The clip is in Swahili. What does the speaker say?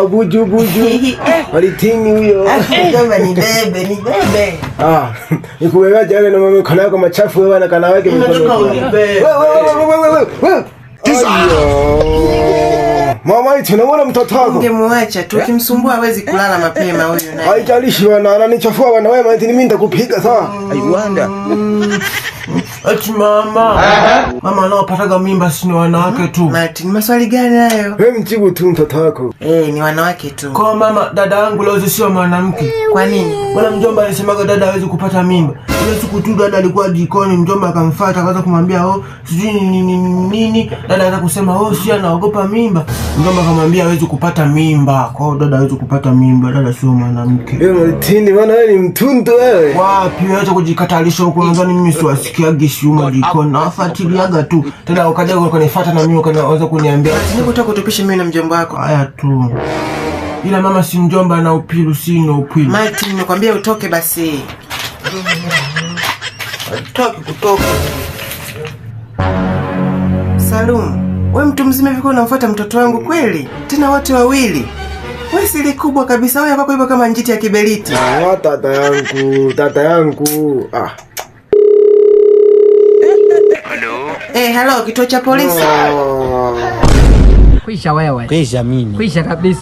Buju buju. Walitini huyo. Kama ni bebe. Nikubeba jana na mama kana yako machafu wewe na kana wake mkono. Wewe. Mama tunaona mtoto wako. Ungemwacha tu ukimsumbua hawezi kulala mapema huyo naye. Haijalishi wana ananichafua wana wewe maana mimi nitakupiga sawa. Aiwanda. Ati mama. Mama anaopataga mimba si ni wanawake tu. Martin, maswali gani hayo? Wewe mjibu tu mtoto wako. Ni wanawake tu. Kwa mama dada yangu leo sio mwanamke. Kwa nini? Bwana mjomba alisemaga dada hawezi kupata mimba. Ile siku tu dada alikuwa jikoni, mjomba akamfuata akaanza kumwambia sijui nini. Dada akaanza kusema si anaogopa mimba. Mjomba akamwambia hawezi kupata mimba. Kwa hiyo dada hawezi kupata mimba, dada sio mwanamke. Wewe Martini bwana wewe ni mtundu wewe. Wapi acha kujikatalisha huko, nadhani mimi siwasikiagi shiuma jikoni. Nafuatiliaga tu. Tena ukaja ukanifuata na mimi ukaanza kuniambia Nikutaka kutupisha mimi na mjomba wako. haya tu. Ila mama si mjomba na upilu sino upilu. Martin, nimekwambia utoke basi. Kutoka. Salum, wewe mtu mzima hivi unamfuata mtoto wangu kweli? Tena wote wawili. Wewe siri kubwa kabisa, wewe kwako hivyo kama njiti ya kiberiti. Tata yangu. Hello, kituo cha polisi. Kwisha wewe. Kwisha mimi. Kwisha kabisa.